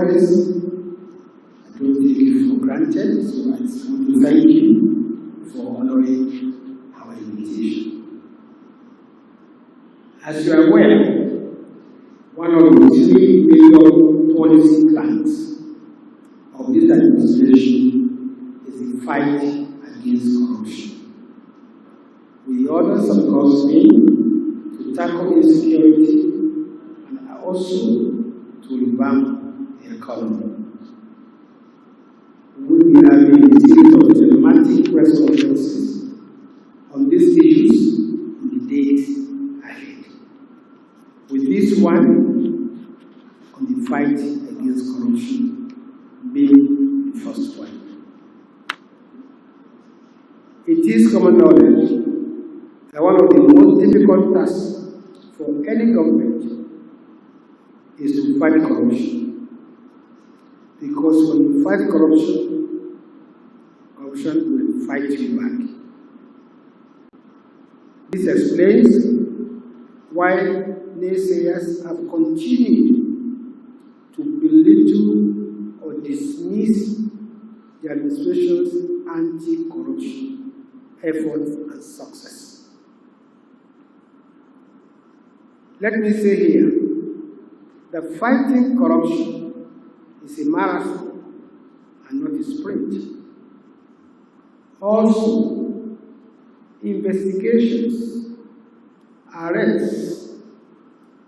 Conference. I don't take it for granted, so I just want to thank you for honoring our invitation. As you are aware, one of the three major policy plans of this administration is the fight against corruption, with the others, of course, being to tackle insecurity and also to revamp the economy. We will be having a series of thematic press conferences on these issues in the days ahead. With this one, on the fight against corruption being the first one. It is common knowledge that one of the most difficult tasks for any government is to fight corruption. Because when you fight corruption, corruption will fight you back. This explains why naysayers have continued to belittle or dismiss the administration's anti-corruption efforts and success. Let me say here that fighting corruption is a marathon and not a sprint. Also, investigations, arrests,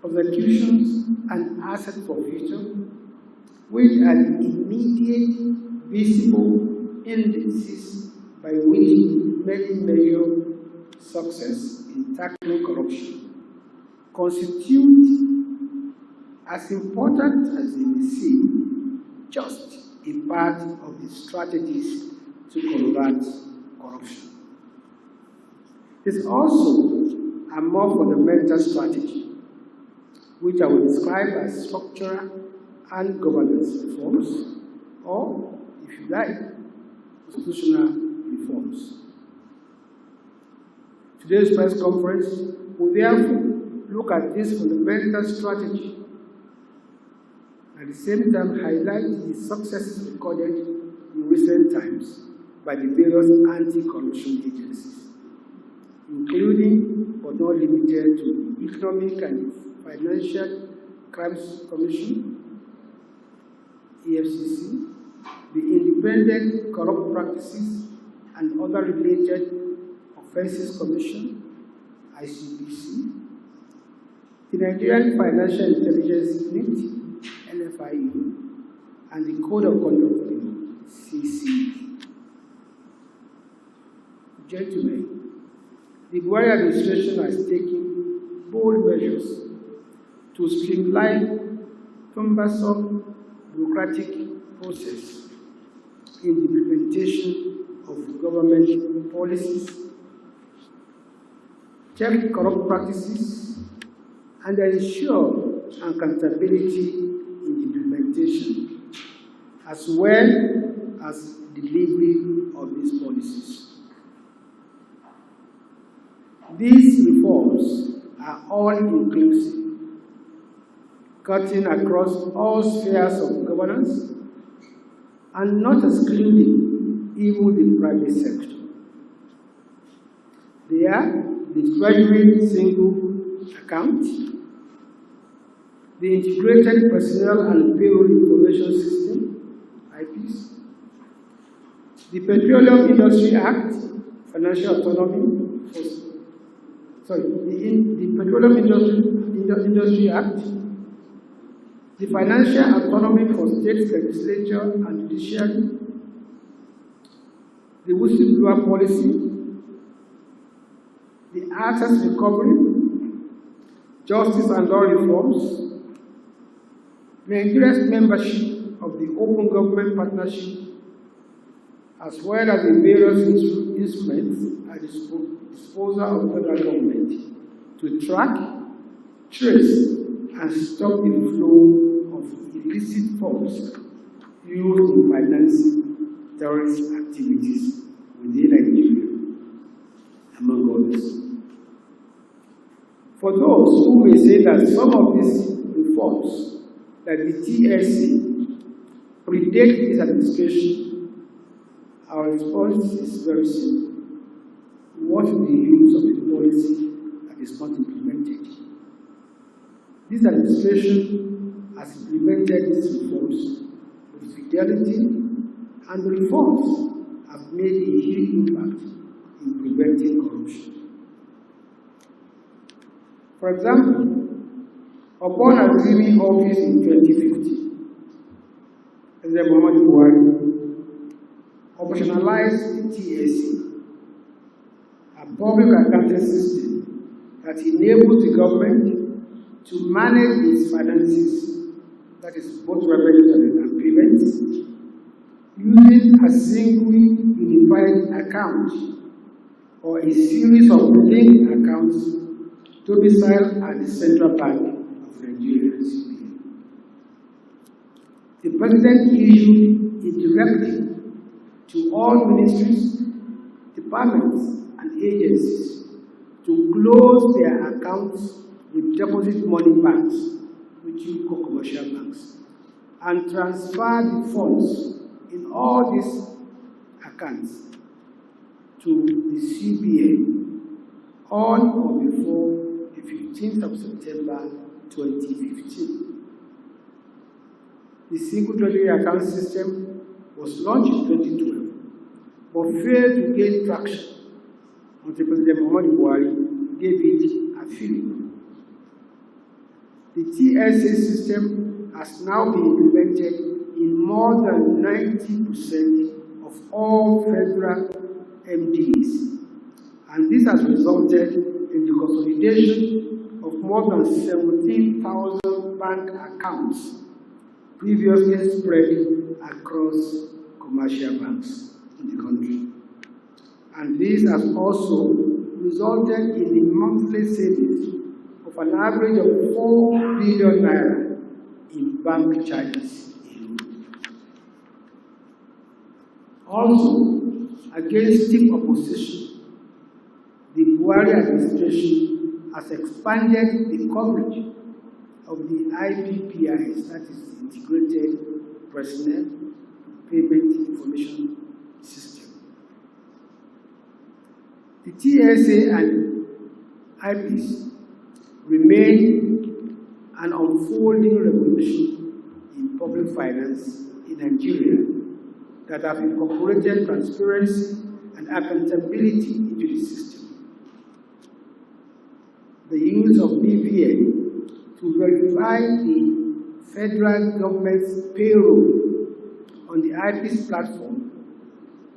prosecutions, and asset forfeiture, which are the immediate, visible indices by which many measure success in tackling corruption, constitute, as important as they may seem, just a part of the strategies to combat corruption. It's also a more fundamental strategy, which I will describe as structural and governance reforms, or, if you like, constitutional reforms. Today's press conference will therefore look at this fundamental strategy, at the same time highlight the successes recorded in recent times by the various anti-corruption agencies, including but not limited to the Economic and Financial Crimes Commission, EFCC, the Independent Corrupt Practices and Other Related Offences Commission, ICPC, the Nigerian Financial Intelligence Unit, NFIU, and the Code of Conduct, CCE. Gentlemen, the Buhari administration has taken bold measures to streamline cumbersome bureaucratic process in the implementation of government policies, check corrupt practices, and ensure accountability in the implementation, as well as delivery of these policies. These reforms are all-inclusive, cutting across all spheres of governance and not excluding even the private sector. They are the Treasury Single Account, the Integrated Personnel and Payroll Information System, IPS, the Petroleum Industry Act, Financial Autonomy, the Petroleum Industry Act, the Financial Autonomy for State Legislature and Judiciary, the Whistleblower Policy, the Access Recovery, Justice and Law Reforms, Nigeria's membership of the Open Government Partnership, as well as the various instruments at the disposal of the federal government to track, trace, and stop the flow of illicit funds used in financing terrorist activities within Nigeria, among others. For those who may say that some of these reforms, like the TSC predate this administration, our response is very simple. What is the use of a policy that is not implemented? This administration has implemented these reforms with fidelity, and the reforms have made a huge impact in preventing corruption. For example, upon assuming office in 2050, President Muhammadu Buhari operationalized the TSA, a public accounting system that enables the government to manage its finances, that is both revenue and payments, using a single unified account or a series of linked accounts domiciled at the Central Bank of Nigeria. The President issued a directive to all ministries, departments, and agencies to close their accounts with deposit money banks, which you call commercial banks, and transfer the funds in all these accounts to the CBN on or before the 15th of September 2015. The single treasury account system was launched in 2012, but failed to gain traction until President Muhammadu Buhari gave it a fillip. The TSA system has now been implemented in more than 90% of all federal MDs, and this has resulted in the consolidation of more than 17,000 bank accounts previously spread across commercial banks in the country. And this has also resulted in a monthly savings of an average of 4 billion naira in bank charges alone. Also, against stiff opposition, the Buhari administration has expanded the coverage of the IPPIS, that is the Integrated Personnel Payment Information System. The TSA and IPs remain an unfolding revolution in public finance in Nigeria that have incorporated transparency and accountability into the system. The use of BVN to verify the federal government's payroll on the IP's platform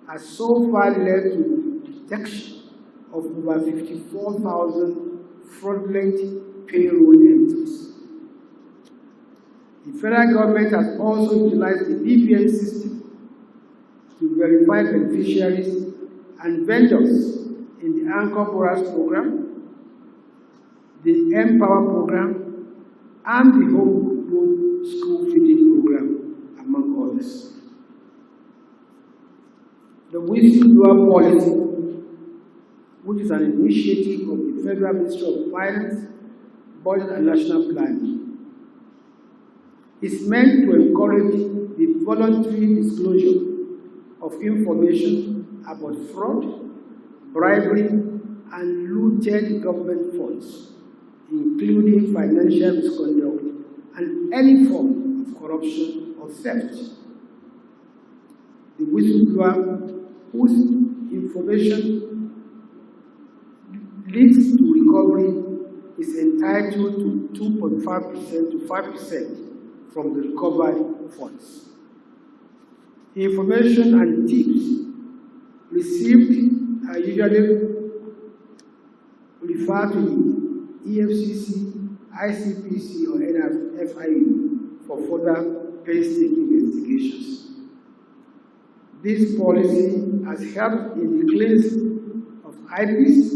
has so far led to the detection of over 54,000 fraudulent payroll entries. The federal government has also utilized the BVN system to verify beneficiaries and vendors in the Anchor Borers program, the Empower program, and the Home School Feeding program, among others. The whistleblower policy, which is an initiative of the Federal Ministry of Finance, Budget and National Planning, is meant to encourage the voluntary disclosure of information about fraud, bribery, and looted government funds, including financial misconduct and any form of corruption or theft. The whistleblower whose information leads to recovery is entitled to 2.5% to 5% from the recovered funds. Information and tips received are usually referred to the EFCC, ICPC, or NFIU for further painstaking investigations. This policy has helped in the cleansing of IPs,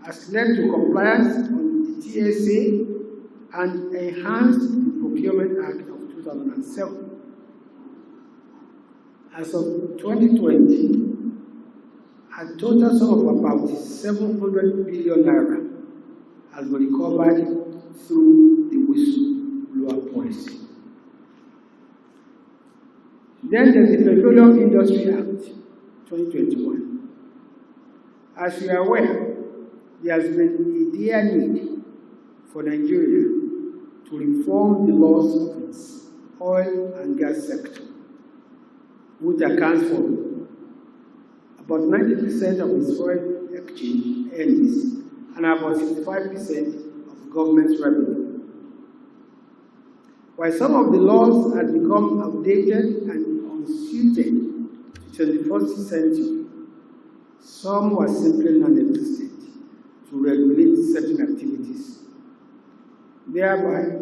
has led to compliance on the TSA, and enhanced the Procurement Act of 2007. As of 2020, a total sum of about 700 billion naira has been recovered through the whistleblower policy. Then there's the Petroleum Industry Act 2021. As you are aware, there has been a dire need for Nigeria to reform the laws of its oil and gas sector, which accounts for about 90% of its foreign exchange earnings and about 65% of the government's revenue. While some of the laws had become outdated and unsuited to the 21st century, some were simply non-existent to regulate certain activities, thereby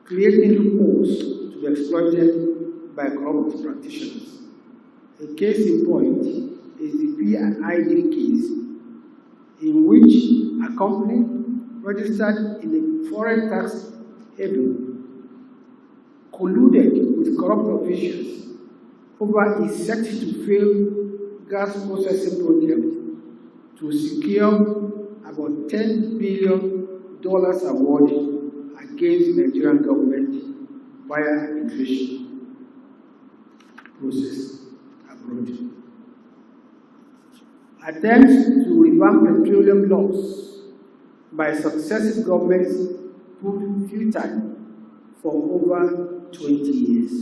creating loopholes to be exploited by corrupt practitioners. A case in point is the P&ID case, in which a company registered in a foreign tax haven colluded with corrupt officials over a set-to-fail gas processing project to secure about $10 billion award against the Nigerian government via arbitration process abroad. Attempts to revamp petroleum laws by successive governments proved futile for over 20 years,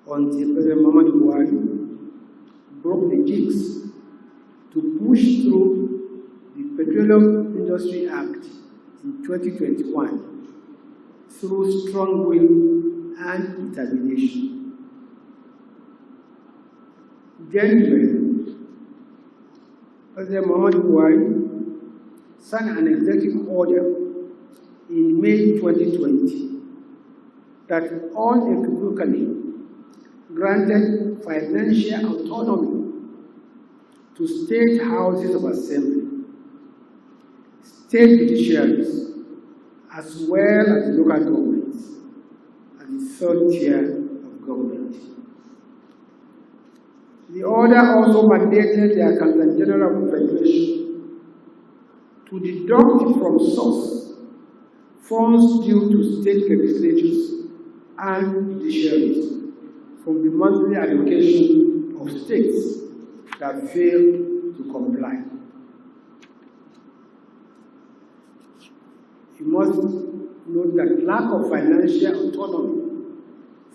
until President Muhammadu Buhari broke the jinx to push through the Petroleum Industry Act in 2021 through strong will and determination. January, President Muhammadu Buhari signed an executive order in May 2020 that unequivocally granted financial autonomy to state houses of assembly, state judiciaries, as well as the local governments, and the third tier of government. The order also mandated the Accountant General of the Federation to deduct from source funds due to state legislatures and judiciaries from the monthly allocation of states that fail to comply. You must note that lack of financial autonomy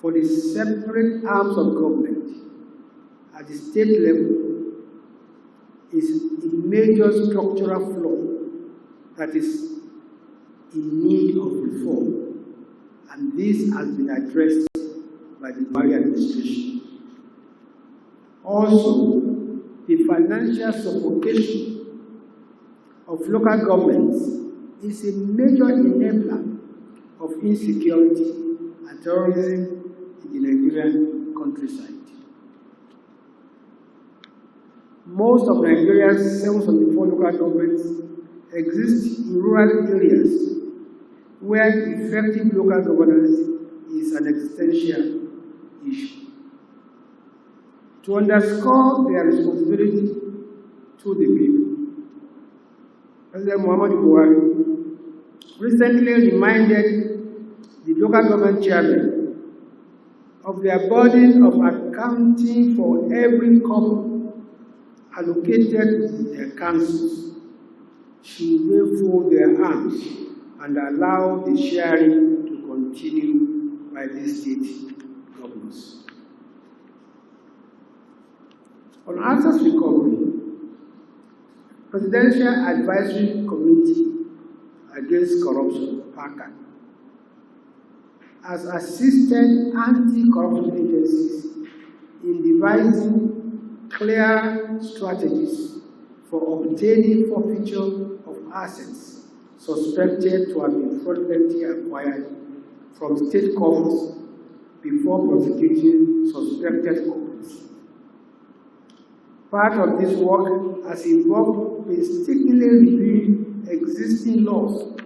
for the separate arms of government at the state level is a major structural flaw that is in need of reform. And this has been addressed by the Buhari administration. Also, the financial suffocation of local governments is a major enabler of insecurity and terrorism in the Nigerian countryside. Most of Nigeria's 774 local governments exist in rural areas where effective local governance is an existential issue. To underscore their responsibility to the people, President Muhammadu Buhari recently reminded the local government chairmen of their burden of accounting for every kobo allocated to their councils should they fold their arms and allow the sharing to continue by the state governments. On ASA's recovery, Presidential Advisory Committee Against Corruption, PACA, has assisted anti-corruption agencies in devising clear strategies for obtaining forfeiture of assets suspected to have been fraudulently acquired from state coffers before prosecuting suspected culprits. Part of this work has involved painstakingly reviewing existing laws,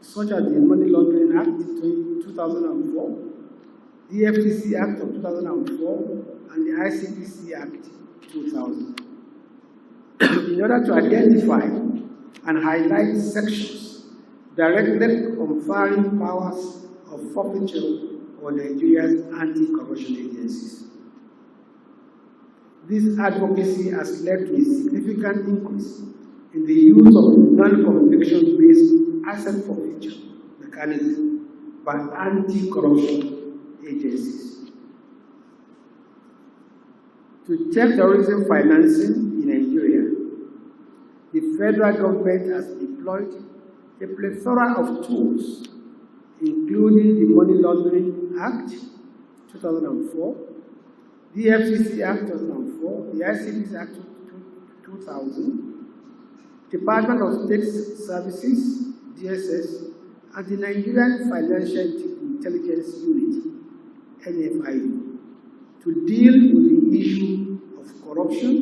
such as the Money Laundering Act of 2004, the FTC Act of 2004, and the ICPC Act 2000, in order to identify and highlight sections directly conferring powers of forfeiture for Nigeria's anti-corruption agencies. This advocacy has led to a significant increase in the use of non-conviction-based asset forfeiture mechanism by anti-corruption agencies. To check terrorism financing in Nigeria, the federal government has deployed a plethora of tools, including the Money Laundering Act 2004, the FCC Act 2004, the ICPC Act 2000, Department of State Services, DSS, and the Nigerian Financial Intelligence Unit, NFIU, to deal with the issue of corruption,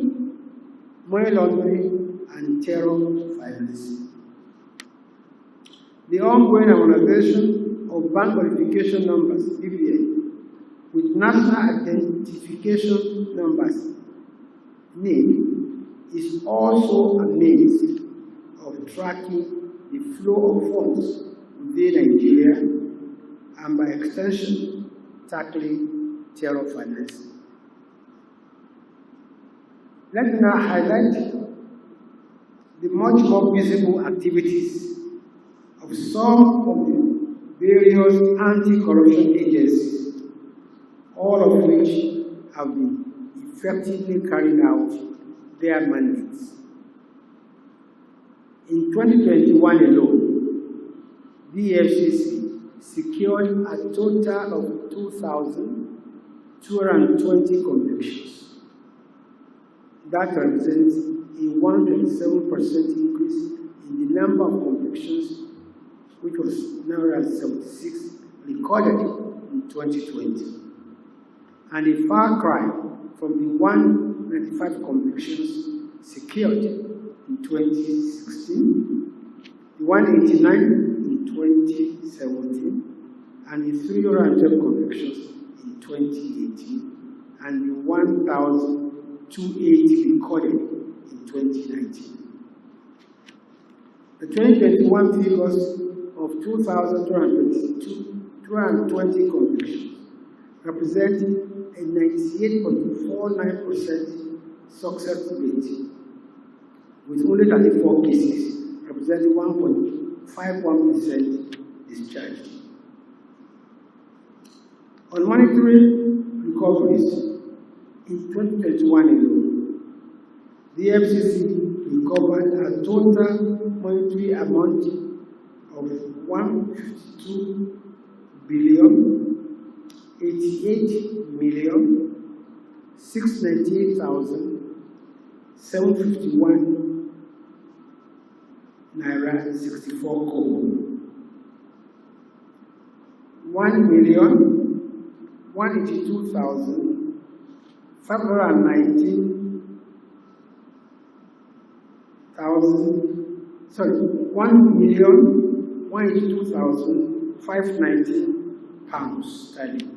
money laundering, and terror financing. The ongoing harmonization of bank verification numbers, BVN, with national identification numbers, NIN, is also a means of tracking the flow of funds within Nigeria and by extension, tackling terror financing. Let me now highlight the much more visible activities of some of the various anti-corruption agencies, all of which have been effectively carrying out their mandates. In 2021 alone, the FCC secured a total of 2,220 convictions. That represents a 127% increase in the number of convictions, which was now at 76, recorded in 2020, and a far cry from the 195 convictions secured in 2016, the 189 in 2017, and the 312 convictions in 2018, and the 1,280 recorded in 2019. The 2021 figures of 2,220 convictions represent a 98.49% success rate, with only 34 cases representing 1.51% discharged. On monetary recoveries, in 2021 alone, the FCC recovered a total monetary amount of 152 billion 88,698,751 naira 64 kobo. 1,182,519 pounds sterling.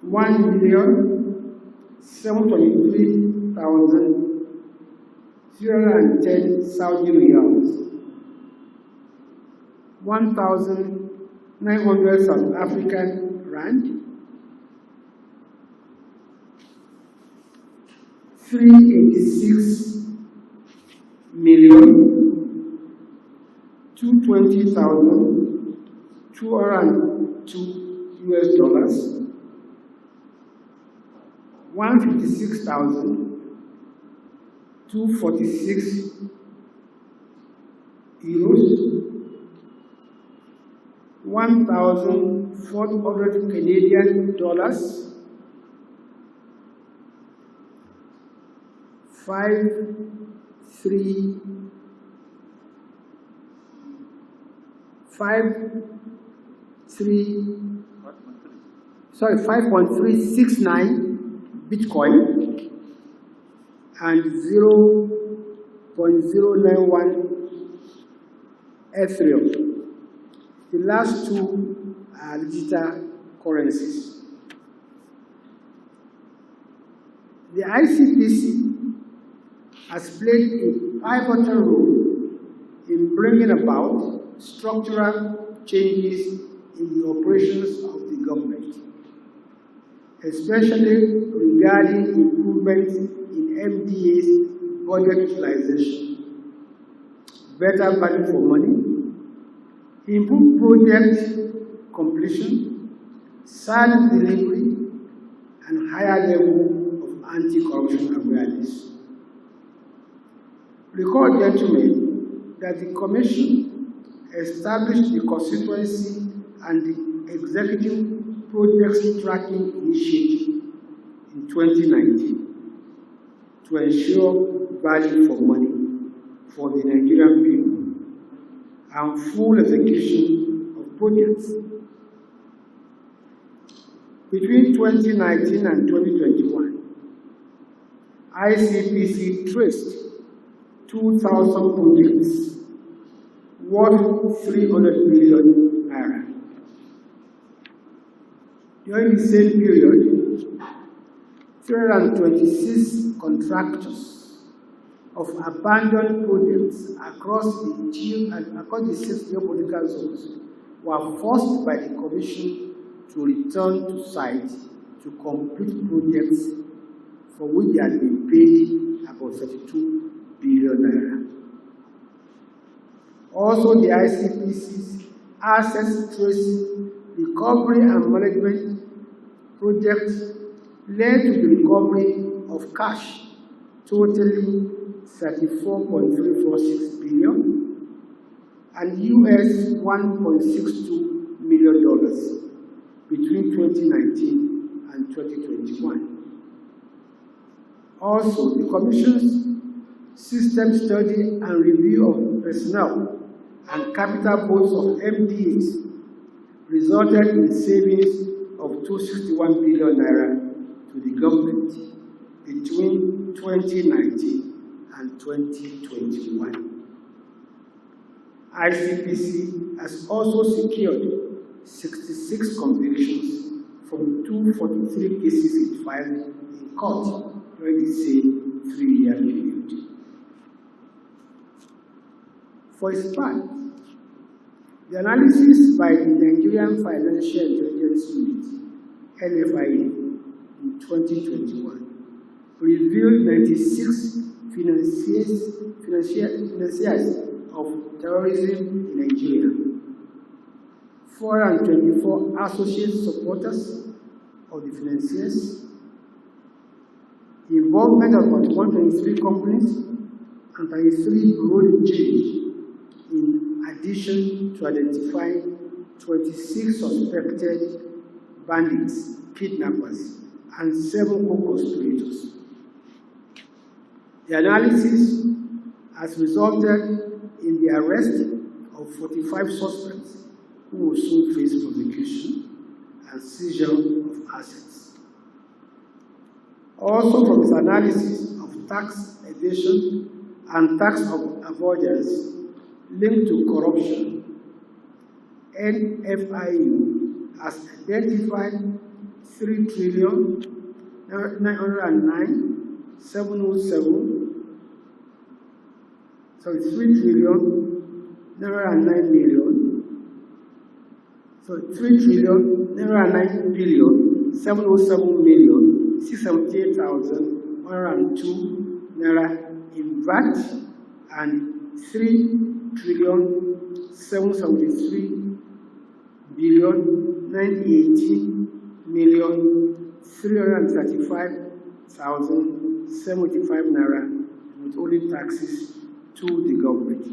1,723,010 Saudi riyals. 1,900 South African rand. 386,220,202 US dollars. 156,246 euros. 1,400 Canadian dollars. 5.369 Bitcoin and 0.091 Ethereum. The last two are digital currencies. The ICPC has played a pivotal role in bringing about structural changes in the operations of the government, especially regarding improvements in MDA's budget utilization, better value for money, improved project completion, sound delivery, and higher level of anti-corruption awareness. Recall, gentlemen, that the Commission established the Constituency and the Executive Projects Tracking Initiative in 2019 to ensure value for money for the Nigerian people and full execution of projects. Between 2019 and 2021, ICPC traced 2,000 projects worth 300 billion naira. During the same period, 326 contractors of abandoned projects across the 6 geopolitical zones were forced by the Commission to return to site to complete projects for which they had been paid about 32 billion naira. Also, the ICPC's assets tracing recovery and management project led to the recovery of cash totaling $34.346 billion and US $1.62 million between 2019 and 2021. Also, the Commission's system study and review of personnel and capital boards of MDAs resulted in savings of 261 billion naira to the government between 2019 and 2021. ICPC has also secured 66 convictions from 243 cases it filed in court during the same 3-year period. For its part, the analysis by the Nigerian Financial Intelligence Unit, NFIA, in 2021 revealed 96 financiers of terrorism in Nigeria, 424 associate supporters of the financiers, the involvement of about 123 companies and 33 bureau de change, in addition to identifying 26 suspected bandits, kidnappers, and 7 co-conspirators. The analysis has resulted in the arrest of 45 suspects who will soon face prosecution and seizure of assets. Also, from its analysis of tax evasion and tax avoidance linked to corruption, NFIU has identified 3 trillion 909 707 3 trillion 909 million 3 trillion 909 billion 707 million 678,102 naira in VAT and 3 trillion 773 billion 918 million 335,075 naira withholding taxes to the government.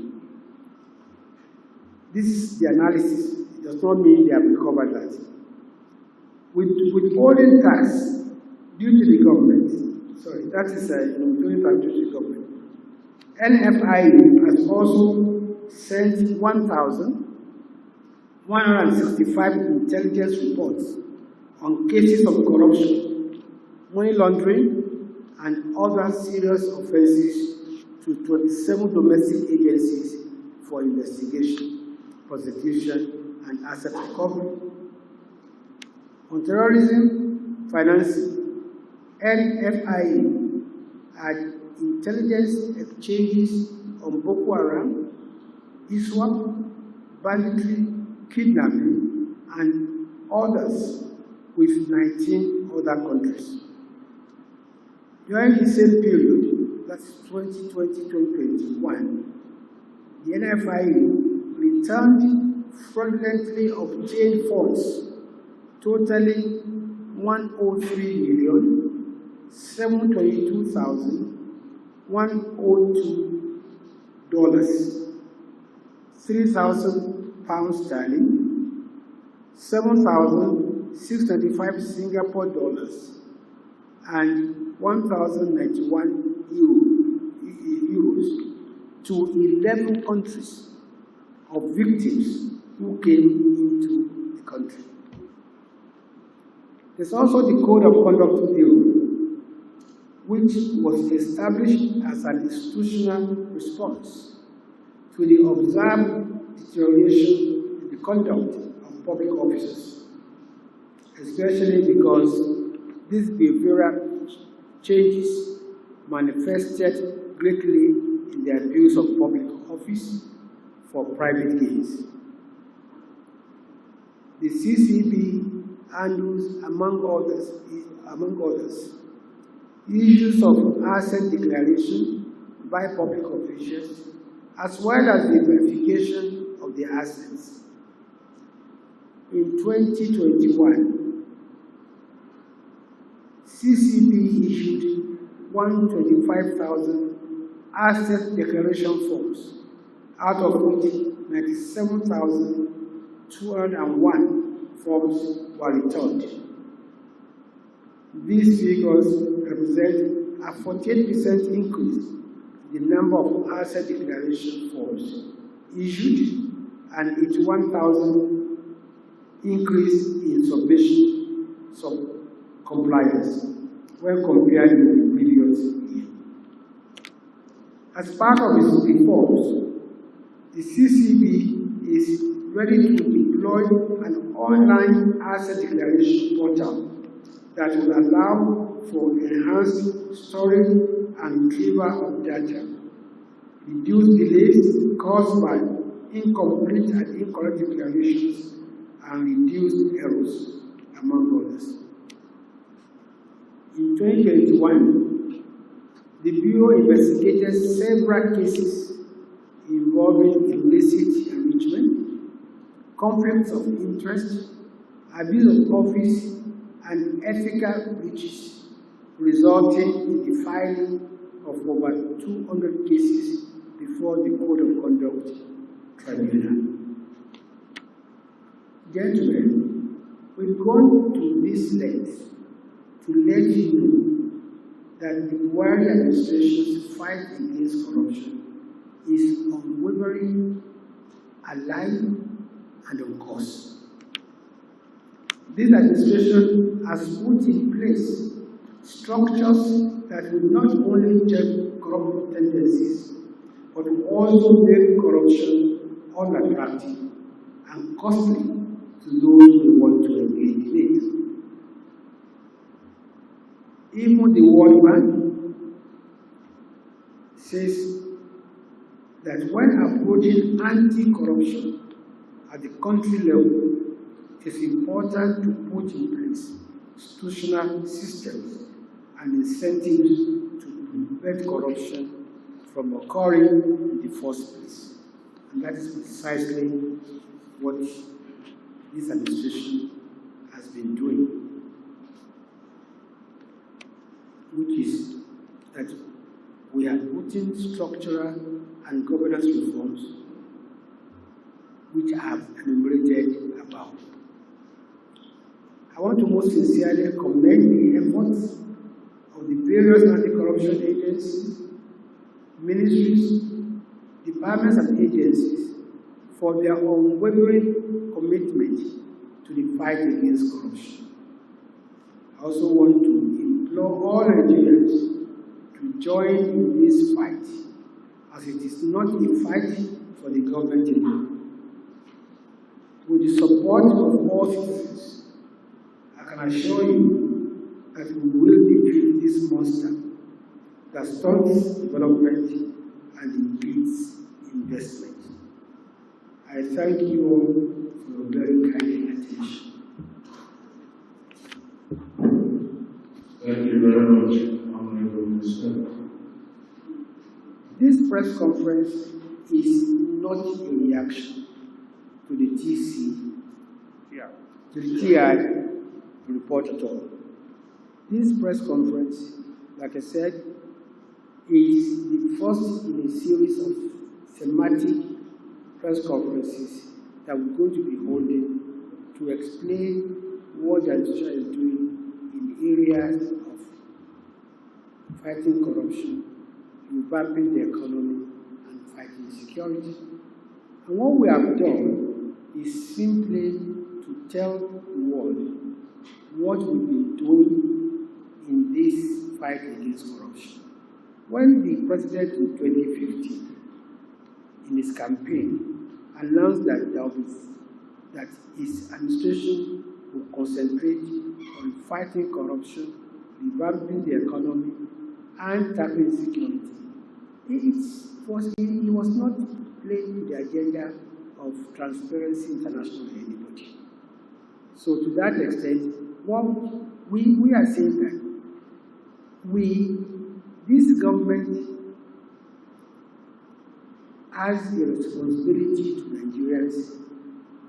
This is the analysis. It does not mean they have recovered that. With withholding tax due to the government, that is withholding tax due to the government. NFIU has also sent 1,165 intelligence reports on cases of corruption, money laundering, and other serious offenses to 27 domestic agencies for investigation, prosecution, and asset recovery. On terrorism financing, NFIA had intelligence exchanges on Boko Haram, Iswap, banditry, kidnapping, and others with 19 other countries. During the same period, that's 2020-2021, the NFIU returned fraudulently obtained funds totaling $103,722,102, 3,000 pounds sterling, 7,625 Singapore dollars, and 1,091 euros to 11 countries of victims who came into the country. There's also the Code of Conduct Bureau, which was established as an institutional response to the observed deterioration in the conduct of public officers, especially because these behavioral changes manifested greatly in the abuse of public office for private gains. The CCB handles, among others, issues of asset declaration by public officials, as well as the verification of the assets. In 2021, CCB issued 125,000 asset declaration forms, out of which 97,201 forms were returned. These figures represent a 48% increase in the number of asset declaration forms issued and a 1,000 increase in submission compliance when compared with the previous year. As part of its reforms, the CCB is ready to deploy an online asset declaration portal that will allow for enhanced storage and retrieval of data, reduce delays caused by incomplete and incorrect declarations, and reduce errors, among others. In 2021, the Bureau investigated several cases involving illicit enrichment, conflicts of interest, abuse of office, and ethical breaches, resulting in the filing of over 200 cases before the Code of Conduct Tribunal. Gentlemen, we've gone to this length to let you know that the Buhari administration's fight against corruption is unwavering, alive, and on course. This administration has put in place structures that will not only check corrupt tendencies, but will also make corruption unattractive and costly to those who want to engage in it. Even the World Bank says that when approaching anti-corruption at the country level, it is important to put in place institutional systems and incentives to prevent corruption from occurring in the first place. And that is precisely what this administration has been doing, which is that we are putting structural and governance reforms which I have enumerated above. I want to most sincerely commend the efforts of the various anti-corruption agencies, ministries, departments and agencies for their unwavering commitment to the fight against corruption. I also want to implore all Nigerians to join in this fight, as it is not a fight for the government alone. With the support of all citizens, I can assure you that we will defeat this monster that stunts development and impedes investment. I thank you all for your respect. This press conference is not a reaction to the to the TI report at all. This press conference, like I said, is the first in a series of thematic press conferences that we're going to be holding to explain what the administration is doing in areas of fighting corruption, revamping the economy, and fighting insecurity. And what we have done is simply to tell the world what we've been doing in this fight against corruption. When the president in 2015, in his campaign, announced that his administration will concentrate on fighting corruption, revamping the economy, and tackling insecurity, he was not playing the agenda of Transparency International or anybody. So to that extent, we are saying that this government has a responsibility to Nigerians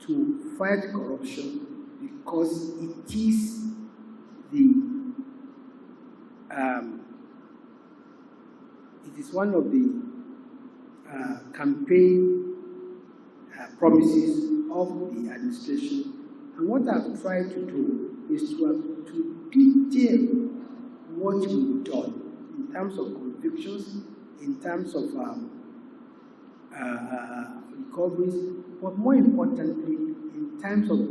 to fight corruption because it is one of the campaign promises of the administration. And what I've tried to do is to detail what we've done in terms of convictions, in terms of recoveries, but more importantly, in terms of the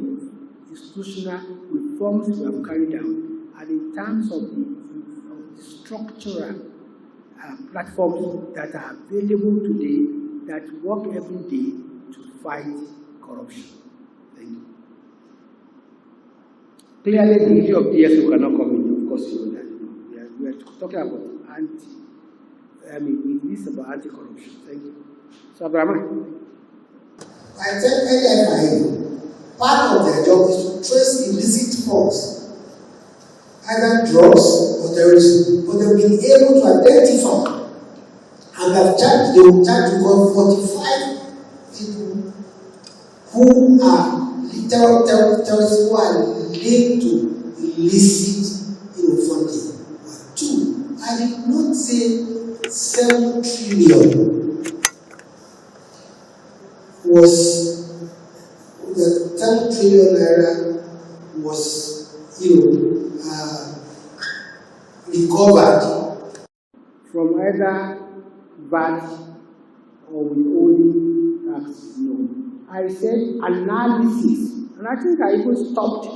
institutional reforms we have carried out, and in terms of the structural platforms that are available today that work every day to fight corruption. Thank you. Clearly, the issue of DSO cannot come in, of course, you know that. We are talking about this is about anti-corruption. Thank you. So, Abraham. I said earlier, part of their job is to trace illicit funds, either drugs or terrorism, but they've been able to identify and they will charge to go 45 people who are terrorists who are linked to illicit funding. Two, I did not say 7 trillion was the 10 trillion naira was recovered from either VAT or withholding tax. No, I said analysis, and I think I even stopped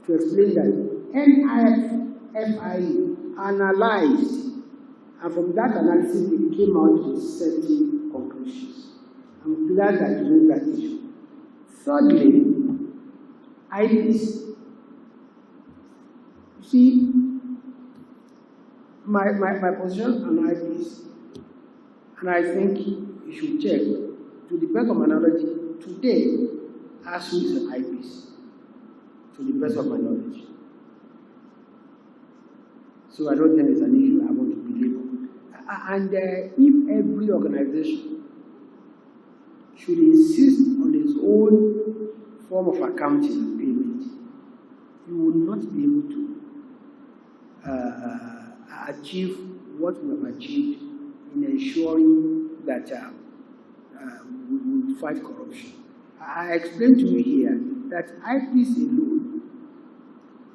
to explain that NIFIE analyzed, and from that analysis they came out with certain conclusions. I'm glad that you made that issue. Thirdly, IPs. You see, my position on IPs, and I think you should check, to the best of my knowledge, today, ASU is an IPs, to the best of my knowledge. So I don't think it's an issue I want to believe. And if every organization should insist on its own form of accounting and payment, you will not be able to achieve what we have achieved in ensuring that we will fight corruption. I explained to you here that IPs alone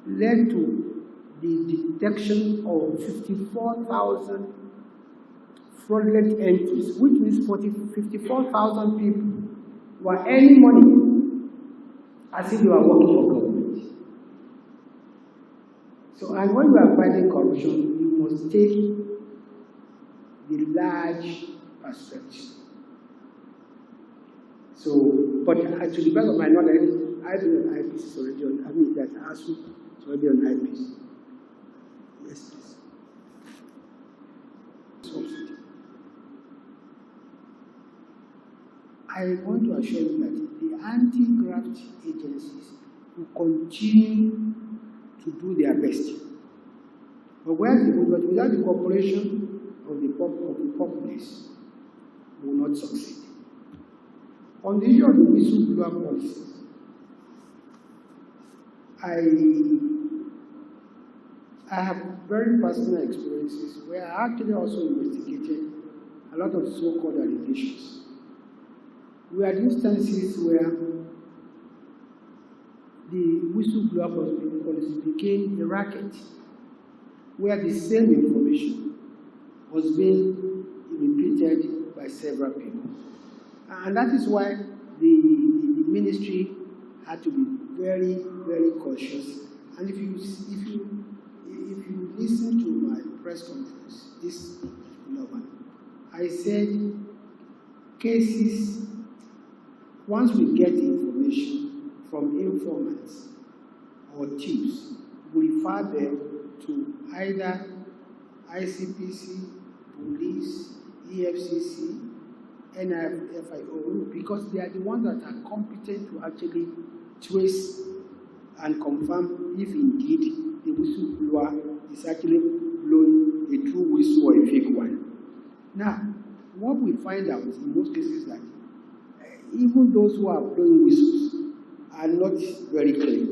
led to the detection of 54,000 fraudulent entries, which means 54,000 people were earning money as if they were working for government. So, and when we are fighting corruption, we must take the large perspective. So, but to the best of my knowledge, I do an IPs already on, that ASU is already on IPs. Yes, please. Subsidy. I want to assure you that the anti-graft agencies will continue to do their best But without the cooperation of the populace, we will not succeed. On the issue of the whistleblower policy, I have very personal experiences where I actually also investigated a lot of so-called allegations. We had instances where the whistleblower policy became a racket, where the same information was being repeated by several people. And that is why the ministry had to be very, very cautious. And if you listen to my press conference, this particular one, I said cases, once we get information from informants or tips, we refer them to either ICPC, police, EFCC, NIFIO, because they are the ones that are competent to actually trace and confirm if indeed the whistleblower is actually blowing a true whistle or a fake one. Now, what we find out in most cases is that even those who are blowing whistles are not very clear.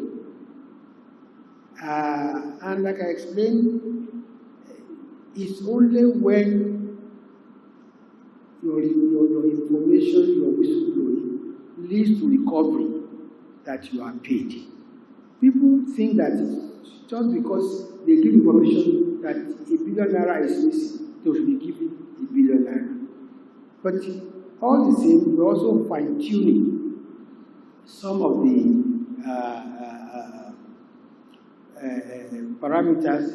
And like I explained, it's only when your information, your whistleblowing, leads to recovery that you are paid. People think that just because they give information that ₦1 billion is missing, they should be given ₦1 billion. But all the same, we're also fine-tuning some of the parameters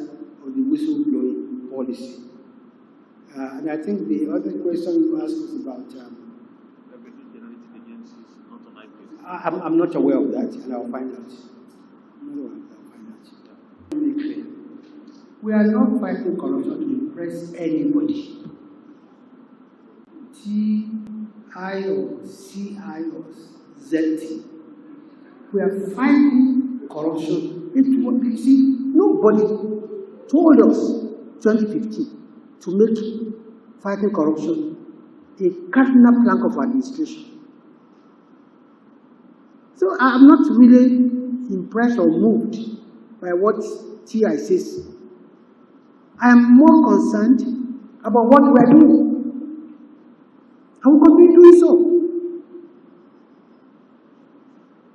of the whistleblowing policy. And I think the other question you asked was about I'm not aware of that, and I'll find out. We are not fighting corruption to impress anybody. TI or CI or ZT. We are fighting corruption. Nobody told us 2015 to make fighting corruption a cardinal plank of administration. So I'm not really impressed or moved by what TI says. I am more concerned about what we are doing. I will continue doing so.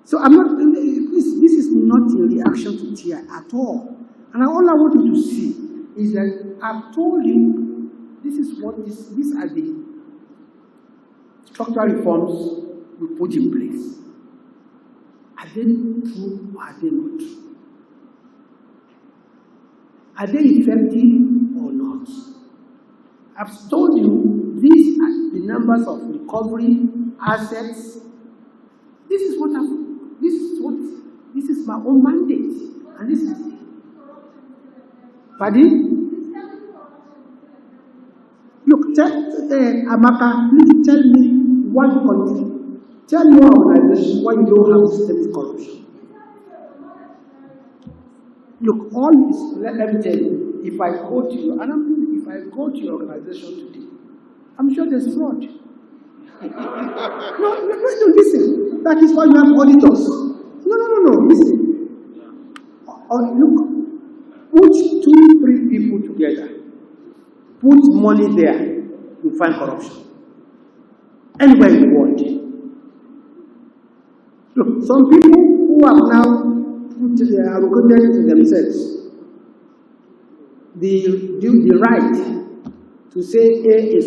So I'm not, this is not a reaction to TI at all. And all I want you to see is that I've told you these are the structural reforms we put in place. Are they true or are they not true? Are they effective or not? I've told you these are the numbers of recovery assets. This is my own mandate. And this is pardon? Look, Amaka, please tell me one country. Tell me one organization why you don't have systemic corruption. Look, all this, let me tell you, if I go to you, and if I go to your organization today, I'm sure there's fraud. No, listen. That is why you have auditors. No, listen. Look, put 2-3 people together. Put money there, you find corruption. Anywhere in the world. Look, some people who have now arrogated to themselves the right to say A is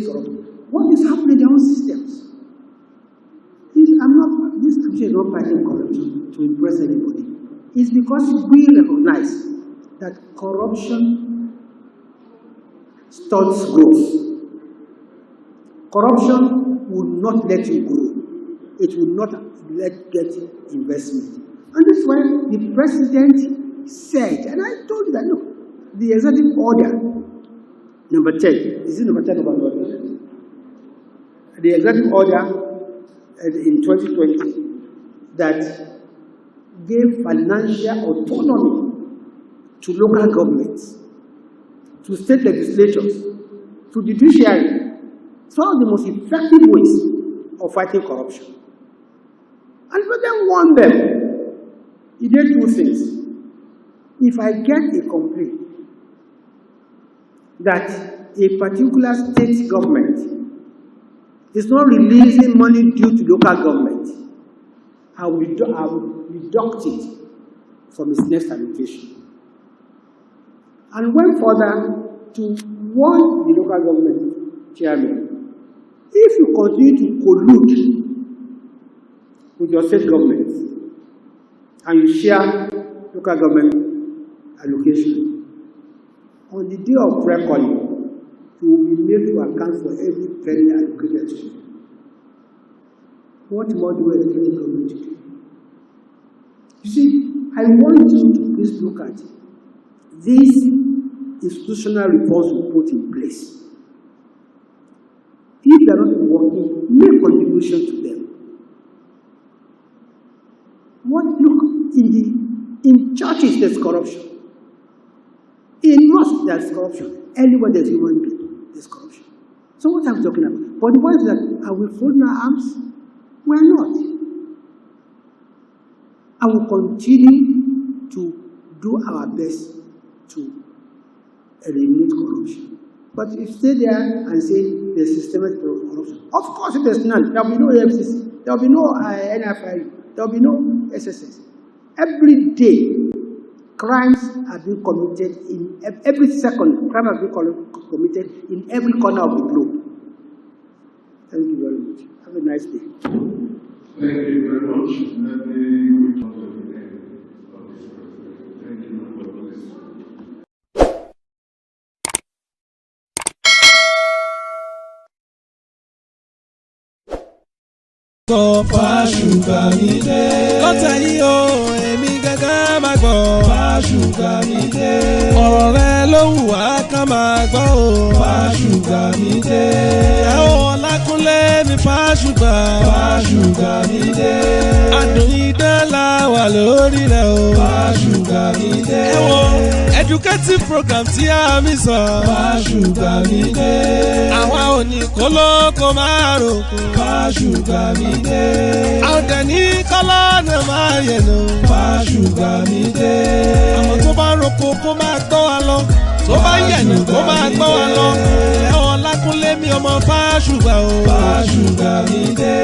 corrupt. What is happening in their own systems? This country is not fighting corruption to impress anybody. It's because we recognize that corruption stunts growth. Corruption will not let you grow. It will not get investment. And that's why the president said, and I told you that, look, the executive order, number 10, is it number 10 or number 11? The executive order in 2020 that gave financial autonomy to local governments, to state legislatures, to the judiciary. It's one of the most effective ways of fighting corruption. And for them, warn them, he did two things. If I get a complaint that a particular state government is not releasing money due to local government, I will deduct it from its next allocation. And went further to warn the local government chairman, if you continue to collude with your state government and you share local government allocation, on the day of reckoning, you will be made to account for every penny allocated to you. What more do we expect the government to do? You see, I want you to please look at these institutional reforms we put in place. If they are not working, make contribution to them. Look, in churches there's corruption. In mosques there's corruption. Anywhere there's human being, there's corruption. So what I'm talking about? But the point is that, are we folding our arms? We are not. I will continue to do our best to eliminate corruption. But if you stay there and say there's systematic corruption, of course if there's none, there will be no FCC, there will be no NFI, there will be no SSS. Every day, crimes are being committed in every second. Crime are being committed in every corner of the globe. Thank you very much. Have a nice day. Thank you very much. Let me come to the end of this presentation. Thank you for listening. Sọ Fáṣùgbà mi dé. Lọ́tẹ̀ yìí o, èmi gángan máa gbọ́. Fáṣùgbà mi dé. Ọ̀rọ̀ rẹ ló wù wá ká máa gbọ́ o. Fáṣùgbà mi dé. Ìyàwó Ọlákúnlé mi Fáṣùgbà. Fáṣùgbà mi dé. Adùn idán la wà lórí rẹ̀ o. Fáṣùgbà mi dé. Ẹ wo educative program tí a mi sọ. Fáṣùgbà mi dé. Àwa ò ní kólókó máa ròkun. Fáṣùgbà mi dé. Àwọn dẹ̀ní kọ́lá náà máa yẹ̀ lò. Fáṣùgbà mi dé. Àwọn tó bá roko kó máa gbọ́ wa lọ. Tó bá yẹ̀nù kó máa gbọ́ wa lọ. Ẹ̀wọ̀n Lákúnlé mi ọmọ Fáṣùgbà o. Fáṣùgbà mi dé.